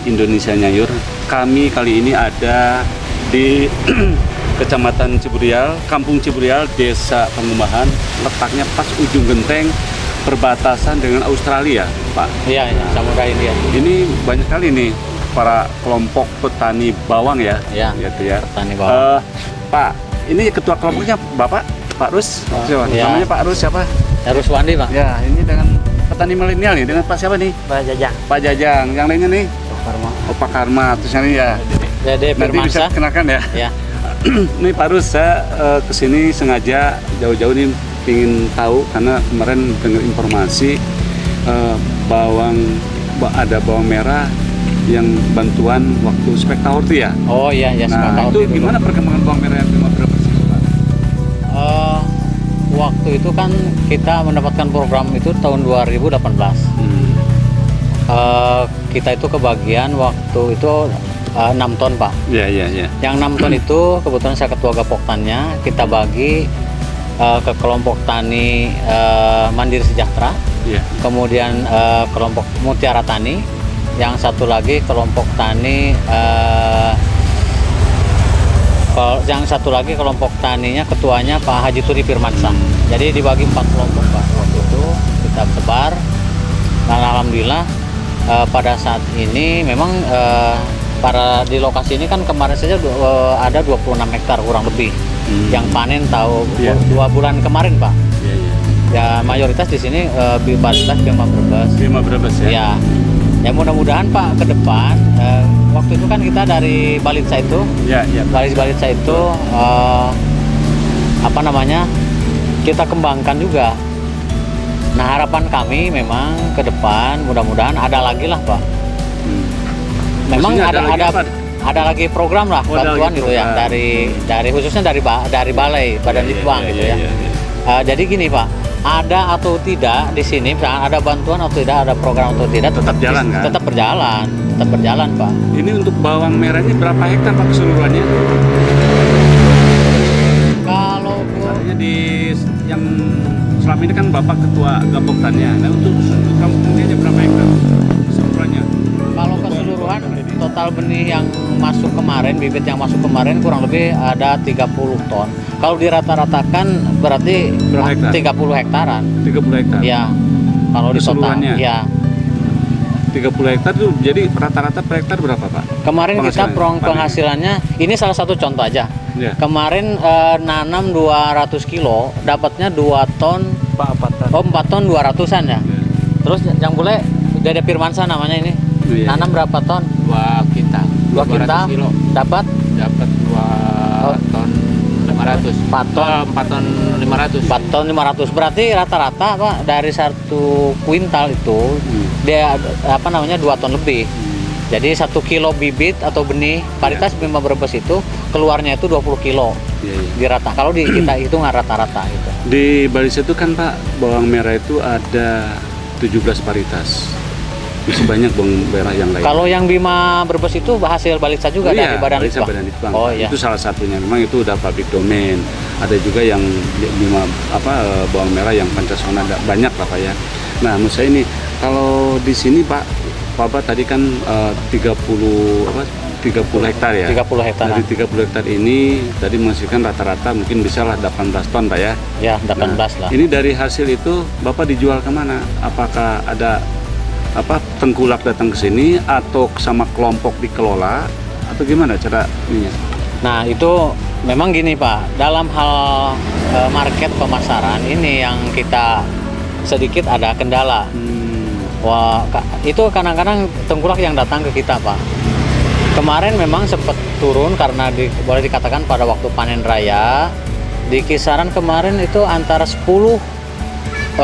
Indonesia Nyayur. Kami kali ini ada di Kecamatan Ciburial, Kampung Ciburial, Desa Pengumbahan, letaknya pas ujung genteng perbatasan dengan Australia, Pak. Iya, Samudra Hindia. Ini banyak kali nih para kelompok petani bawang ya, Iya, gitu ya. petani bawang. Pak, ini ketua kelompoknya Bapak, Pak Rus. Siapa? Iya. Namanya Pak Rus siapa? Harus Wandi, Pak. Ya, ini dengan petani milenial nih, dengan Pak siapa nih? Pak Jajang. Pak Jajang. Yang lainnya nih? Oh, Pak Karma. Terus ini ya. Dede Nanti bisa Firmansyah. kenalkan ya. Ya. Nih Pak Rus, saya kesini sengaja jauh-jauh nih ingin tahu karena kemarin dengar informasi ada bawang merah yang bantuan waktu spektator itu ya. Oh iya, ya Nah, itu gimana perkembangan bawang merah yang 15%, Pak? Waktu itu kan kita mendapatkan program itu tahun 2018. Kita itu kebagian waktu itu 6 ton, Pak. Iya, iya, iya. Yang 6 ton itu kebetulan saya ketua gapoktannya, kita bagi ke kelompok tani Mandiri Sejahtera, Iya. kemudian kelompok Mutiara Tani, yang satu lagi kelompok tani yang satu lagi kelompok taninya ketuanya Pak Haji Turi Firmansyah. Jadi dibagi 4 kelompok, Pak. Waktu itu kita sebar, dan alhamdulillah pada saat ini memang di lokasi ini kan kemarin saja ada 26 hektar kurang lebih yang panen tahu 2 bulan kemarin, Pak. Iya, iya. Ya mayoritas di sini varietas Bima Brebes. Bima Brebes ya. Ya mudah-mudahan Pak ke depan waktu itu kan kita dari Balitsa itu, Iya, iya. Balitsa itu kita kembangkan juga. Nah harapan kami memang ke depan mudah-mudahan ada lagi lah, Pak. Memang Maksudnya ada lagi program lah, bantuan gitu ya dari khususnya dari balai Badan Litbang gitu ya. Jadi gini, Pak, ada atau tidak di sini, misalnya ada bantuan atau tidak, ada program atau tidak, Tetap jalan, kan? Tetap berjalan, Pak. Ini untuk bawang merah ini berapa hektar, Pak, keseluruhannya? Kalau Artinya yang selama ini kan Bapak ketua gapoktannya. Nah, untuk kampung ini aja berapa hektar keseluruhannya? Kalau keseluruhan total benih yang masuk kemarin, bibit yang masuk kemarin kurang lebih ada 30 ton. Kalau dirata-ratakan berarti Berapa hektar? 30 hektaran. 30 hektar. Ya. Kalau di total, Keseluruhannya? ya. 30 hektar itu jadi rata-rata per hektar berapa, Pak? Kemarin kita Penghasilannya? penghasilannya, ini salah satu contoh aja. Ya. Kemarin nanam 200 kilo, dapatnya 2 ton, 4 ton 200-an ya. Terus yang boleh Dede Firmansyah namanya ini. Iya. Nanam berapa ton? 2 kintal. 2 kintal. Kilo. Dapat Dapat 2 ton 500. 4 ton. 4 ton 500. 4 ton 500. Berarti rata-rata, Pak, dari 1 kuintal itu dia 2 ton lebih. Jadi 1 kilo bibit atau benih varietas Bima Brebes itu keluarnya itu 20 kilo Iya, iya. di rata. Kalau kita hitung rata-rata gitu. Di Balitsa itu kan, Pak, bawang merah itu ada 17 varietas. Masih banyak bawang merah yang lain. Kalau yang Bima Brebes itu hasil Balitsa juga dari Badan Balitsa Litbang. Badan Litbang. Oh iya. Itu salah satunya. Memang itu udah public domain. Ada juga yang bawang merah yang Pancasona, banyak lah, Pak ya. Nah, menurut saya ini kalau di sini, Pak tadi kan 30 hektar ya. 30 hektar. Dari 30 hektar ini tadi menghasilkan rata-rata mungkin bisa lah 18 ton, Pak ya. Ya, 18 lah. Ini dari hasil itu Bapak dijual kemana? Apakah ada tengkulak datang ke sini atau sama kelompok dikelola atau gimana cara ininya? Nah, itu memang gini, Pak. Dalam hal market pemasaran ini yang kita sedikit ada kendala. Wah, itu kadang-kadang tengkulak yang datang ke kita, Pak. Kemarin memang sempat turun karena boleh dikatakan pada waktu panen raya di kisaran kemarin itu antara 10.000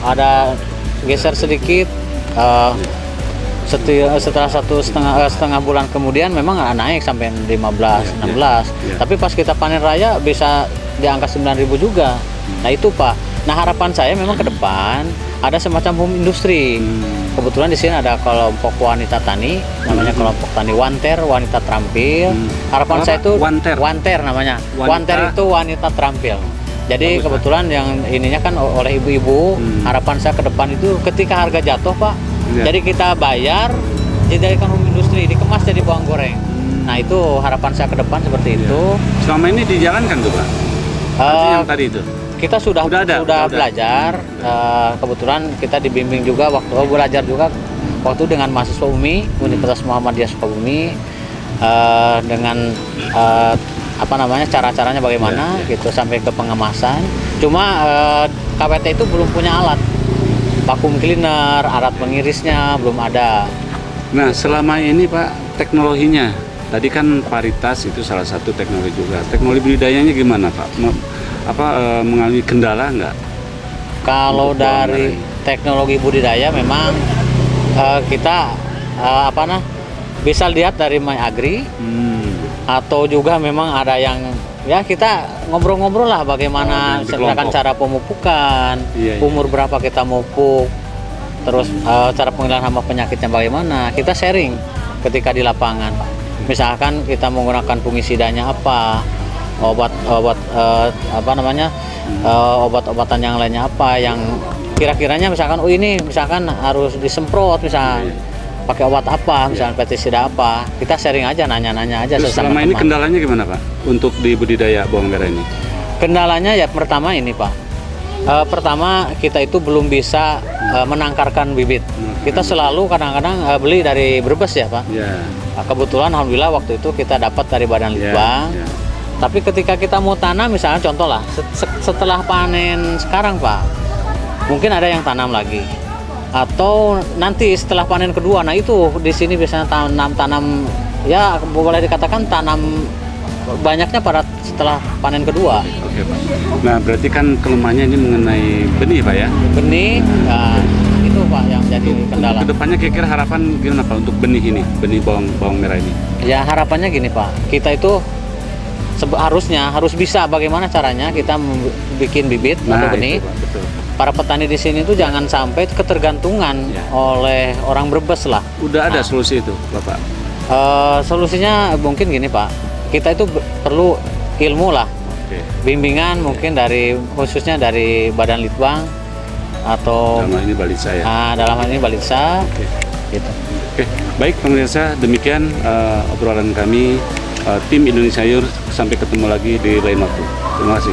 ada geser sedikit. Setelah setengah bulan kemudian memang naik sampai 15, 16. Tapi pas kita panen raya bisa di angka 9.000 juga. Nah itu, Pak. Nah harapan saya memang ke depan ada semacam home industri. Kebetulan di sini ada kelompok wanita tani, namanya kelompok tani Wanter, wanita terampil. Harapan saya itu Wanter namanya. Wanter itu wanita terampil. Jadi kebetulan yang ininya kan oleh ibu-ibu. Harapan saya ke depan itu ketika harga jatuh, Pak. Jadi kita bayar dijadikan home industri, dikemas jadi bawang goreng. Nah itu harapan saya ke depan seperti itu. Selama ini dijalankan tuh Pak? Berarti yang tadi itu? Kita sudah belajar. Kebetulan kita dibimbing juga belajar juga waktu dengan mahasiswa UMI, Universitas Muhammadiyah Sukabumi, dengan cara-caranya bagaimana gitu sampai ke pengemasan. Cuma KPT itu belum punya alat vacuum cleaner, alat pengirisnya belum ada. Nah selama ini Pak teknologinya, tadi kan paritas itu salah satu teknologi juga. Teknologi budidayanya gimana Pak? Mengalami kendala nggak? Kalau Untuk bawang dari teknologi budidaya memang kita bisa lihat dari My Agri atau juga memang ada yang ya kita ngobrol-ngobrol lah bagaimana misalkan cara pemupukan, umur berapa kita mupuk, terus cara pengelihan hama penyakitnya bagaimana, kita sharing ketika di lapangan. Misalkan kita menggunakan fungisidanya apa, obat-obatan yang lainnya apa yang kira-kiranya misalkan ini misalkan harus disemprot misalkan pakai obat apa, misalkan pestisida apa, kita sharing aja, nanya-nanya aja. Terus selama ini kendalanya gimana Pak untuk di budidaya bawang merah ini? Kendalanya ya pertama ini Pak, pertama kita itu belum bisa menangkarkan bibit. Kita selalu kadang-kadang beli dari Brebes ya Pak. Kebetulan alhamdulillah waktu itu kita dapat dari Badan Litbang. Tapi ketika kita mau tanam misalnya contoh lah, setelah panen sekarang Pak, mungkin ada yang tanam lagi. Atau nanti setelah panen kedua, nah itu di sini biasanya tanam ya boleh dikatakan tanam banyaknya pada setelah panen kedua. Oke Pak. Nah berarti kan kelemahannya ini mengenai benih Pak ya? Benih, itu Pak yang jadi kendala. Kedepannya kira-kira harapan gimana Pak untuk benih ini, benih bawang merah ini? Ya harapannya gini Pak, kita itu harus bisa bagaimana caranya kita bikin bibit atau benih. Itu, Pak, betul. Para petani di sini tuh jangan sampai ketergantungan oleh orang Brebes lah. Udah ada solusi itu Bapak? Solusinya mungkin gini Pak, kita itu perlu ilmu lah, bimbingan mungkin khususnya dari Badan Litbang atau dalam hal ini Balitsa ya? Dalam hal ini Balitsa. Gitu. Baik pemirsa, demikian obrolan kami tim Indonesia Sayur. Sampai ketemu lagi di lain waktu. Terima kasih.